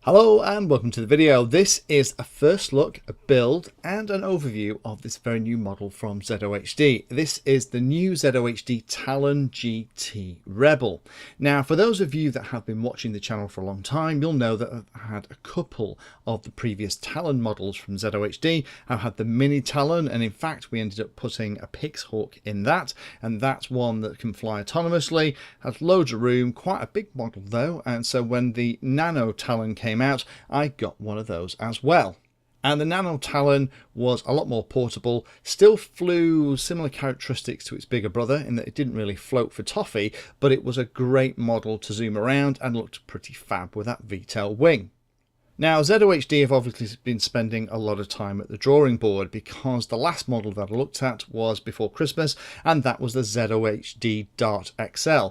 Hello and welcome to the video. This is a first look, a build and an overview of this very new model from ZOHD. This is the new ZOHD Talon GT Rebel. Now for those of you that have been watching the channel for a long time, you'll know that I've had a couple of the previous Talon models from ZOHD. I've had the mini Talon, and in fact we ended up putting a Pixhawk in that, and that's one that can fly autonomously, has loads of room, quite a big model though, and so when the Nano Talon came out, I got one of those as well. And the Nano Talon was a lot more portable, still flew similar characteristics to its bigger brother in that it didn't really float for toffee, but it was a great model to zoom around and looked pretty fab with that V-tail wing. Now ZOHD have obviously been spending a lot of time at the drawing board because the last model that I looked at was before Christmas, and that was the ZOHD Dart XL.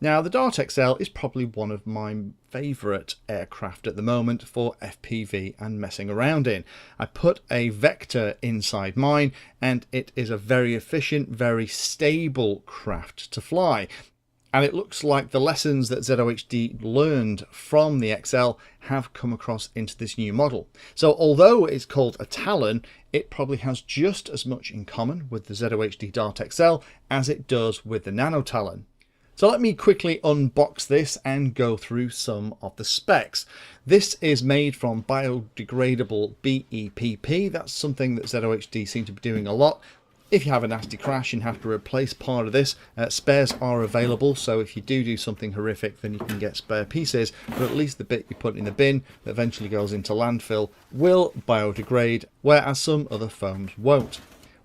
Now the Dart XL is probably one of my favourite aircraft at the moment for FPV and messing around in. I put a Vector inside mine and it is a very efficient, very stable craft to fly. And it looks like the lessons that ZOHD learned from the XL have come across into this new model. So although it's called a Talon, it probably has just as much in common with the ZOHD Dart XL as it does with the Nano Talon. So let me quickly unbox this and go through some of the specs. This is made from biodegradable BEPP. That's something that ZOHD seem to be doing a lot. If you have a nasty crash and have to replace part of this, spares are available, so if you do something horrific then you can get spare pieces, but at least the bit you put in the bin that eventually goes into landfill will biodegrade, whereas some other foams won't.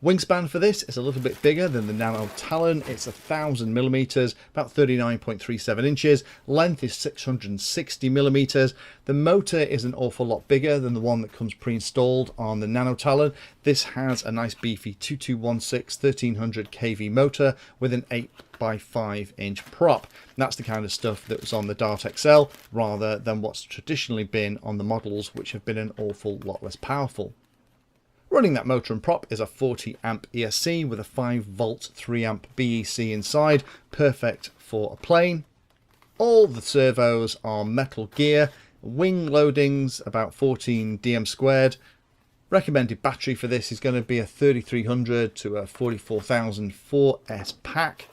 Wingspan for this is a little bit bigger than the Nano Talon. It's 1000mm, about 39.37 inches. Length is 660mm. The motor is an awful lot bigger than the one that comes pre-installed on the Nano Talon. This has a nice beefy 2216 1300 kV motor with an 8x5 inch prop. That's the kind of stuff that was on the Dart XL rather than what's traditionally been on the models, which have been an awful lot less powerful. Running that motor and prop is a 40 amp ESC with a 5 volt 3 amp BEC inside, perfect for a plane. All the servos are metal gear, wing loadings about 14 dm squared. Recommended battery for this is going to be a 3300 to a 44000 4S pack.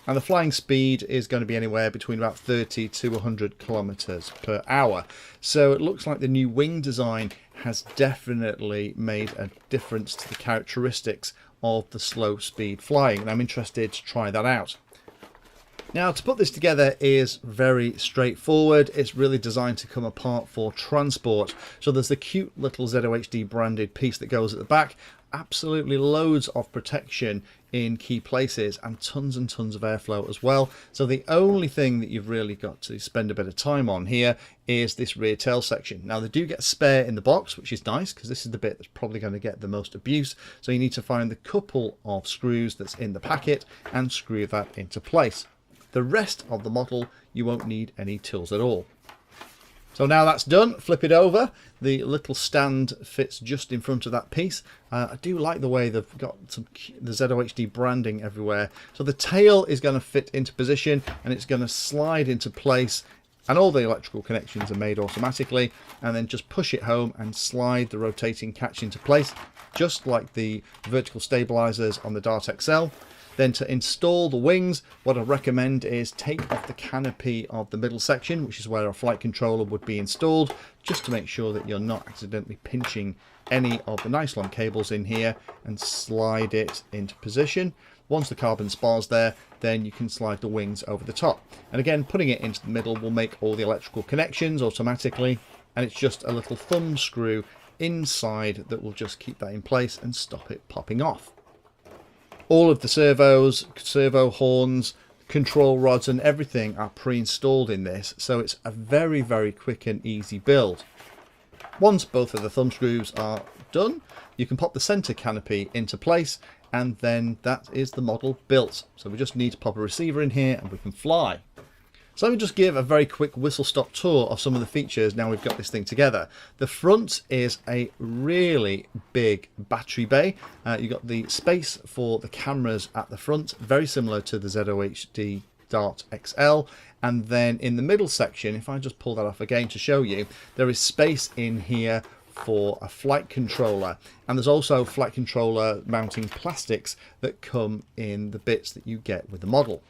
And the flying speed is going to be anywhere between about 30 to 100 kilometers per hour. So it looks like the new wing design has definitely made a difference to the characteristics of the slow speed flying, and I'm interested to try that out. Now to put this together is very straightforward. It's really designed to come apart for transport. So there's the cute little ZOHD branded piece that goes at the back. Absolutely loads of protection in key places and tons of airflow as well. So the only thing that you've really got to spend a bit of time on here is this rear tail section. Now they do get a spare in the box, which is nice because this is the bit that's probably going to get the most abuse. So you need to find the couple of screws that's in the packet and screw that into place. The rest of the model you won't need any tools at all. So now that's done, flip it over. The little stand fits just in front of that piece. I do like the way they've got the ZOHD branding everywhere. So the tail is going to fit into position and it's going to slide into place, and all the electrical connections are made automatically, and then just push it home and slide the rotating catch into place, just like the vertical stabilizers on the Dart XL. Then to install the wings, what I recommend is take off the canopy of the middle section, which is where a flight controller would be installed, just to make sure that you're not accidentally pinching any of the nylon cables in here, and slide it into position. Once the carbon spar's there, then you can slide the wings over the top. And again, putting it into the middle will make all the electrical connections automatically, and it's just a little thumb screw inside that will just keep that in place and stop it popping off. All of the servos, servo horns, control rods and everything are pre-installed in this, so it's a very quick and easy build. Once both of the thumb screws are done, you can pop the center canopy into place, and then that is the model built. So we just need to pop a receiver in here and we can fly. So let me just give a very quick whistle-stop tour of some of the features now we've got this thing together. The front is a really big battery bay. You've got the space for the cameras at the front, very similar to the ZOHD Dart XL. And then in the middle section, if I just pull that off again to show you, there is space in here for a flight controller, and there's also flight controller mounting plastics that come in the bits that you get with the model.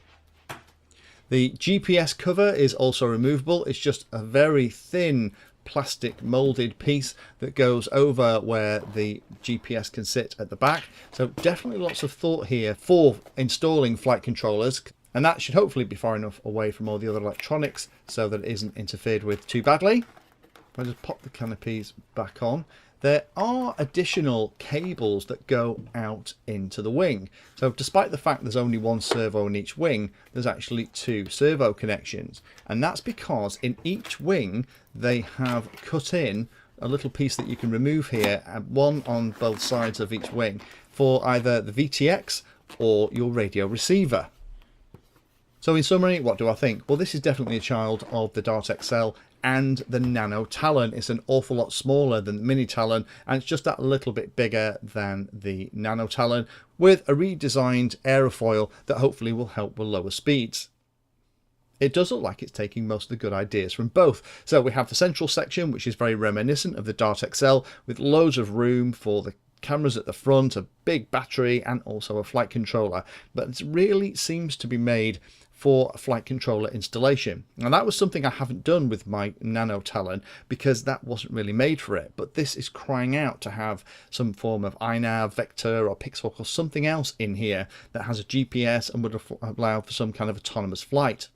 The GPS cover is also removable. It's just a very thin plastic molded piece that goes over where the GPS can sit at the back. So definitely lots of thought here for installing flight controllers, and that should hopefully be far enough away from all the other electronics so that it isn't interfered with too badly. If I just pop the canopies back on, there are additional cables that go out into the wing. So despite the fact there's only one servo in each wing, there's actually two servo connections. And that's because in each wing, they have cut in a little piece that you can remove here, one on both sides of each wing, for either the VTX or your radio receiver. So in summary, what do I think? Well, this is definitely a child of the Dart XL and the Nano Talon. It's an awful lot smaller than the Mini Talon, and it's just that little bit bigger than the Nano Talon, with a redesigned aerofoil that hopefully will help with lower speeds. It does look like it's taking most of the good ideas from both. So we have the central section, which is very reminiscent of the Dart XL, with loads of room for the cameras at the front, a big battery, and also a flight controller. But it really seems to be made for a flight controller installation. And that was something I haven't done with my Nano Talon because that wasn't really made for it. But this is crying out to have some form of iNav, Vector or Pixhawk or something else in here that has a GPS and would allow for some kind of autonomous flight.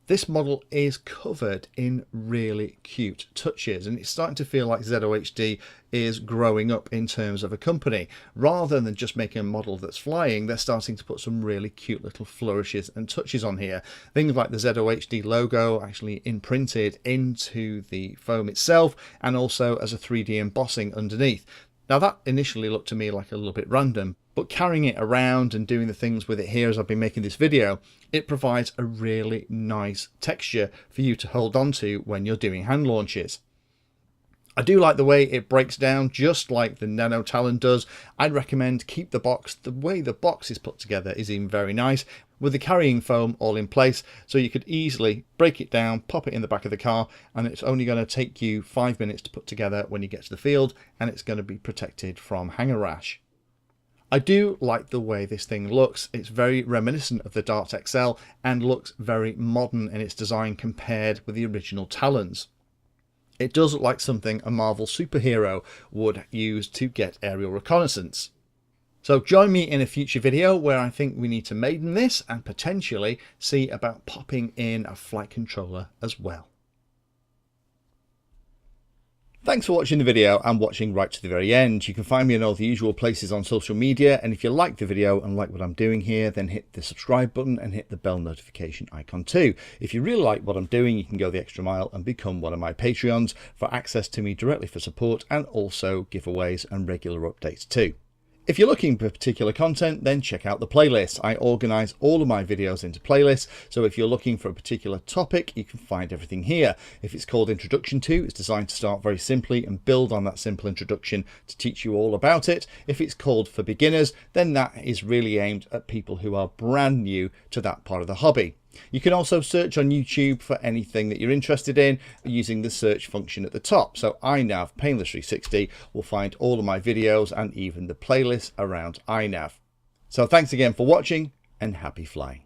This model is covered in really cute touches, and it's starting to feel like ZOHD is growing up in terms of a company. Rather than just making a model that's flying, they're starting to put some really cute little flourishes and touches on here. Things like the ZOHD logo actually imprinted into the foam itself, and also as a 3D embossing underneath. Now that initially looked to me like a little bit random, but carrying it around and doing the things with it here as I've been making this video, it provides a really nice texture for you to hold on to when you're doing hand launches. I do like the way it breaks down, just like the Nano Talon does. I'd recommend keep the box. The way the box is put together is even very nice, with the carrying foam all in place, so you could easily break it down, pop it in the back of the car, and it's only going to take you 5 minutes to put together when you get to the field, and it's going to be protected from hanger rash. I do like the way this thing looks. It's very reminiscent of the Dart XL and looks very modern in its design compared with the original Talons. It does look like something a Marvel superhero would use to get aerial reconnaissance. So join me in a future video where I think we need to maiden this and potentially see about popping in a flight controller as well. Thanks for watching the video and watching right to the very end. You can find me in all the usual places on social media, and if you like the video and like what I'm doing here, then hit the subscribe button and hit the bell notification icon too. If you really like what I'm doing, you can go the extra mile and become one of my Patreons for access to me directly for support, and also giveaways and regular updates too. If you're looking for particular content, then check out the playlist. I organise all of my videos into playlists, so if you're looking for a particular topic, you can find everything here. If it's called Introduction To, it's designed to start very simply and build on that simple introduction to teach you all about it. If it's called For Beginners, then that is really aimed at people who are brand new to that part of the hobby. You can also search on YouTube for anything that you're interested in using the search function at the top. So iNav Painless 360 will find all of my videos and even the playlist around iNav. So thanks again for watching and happy flying.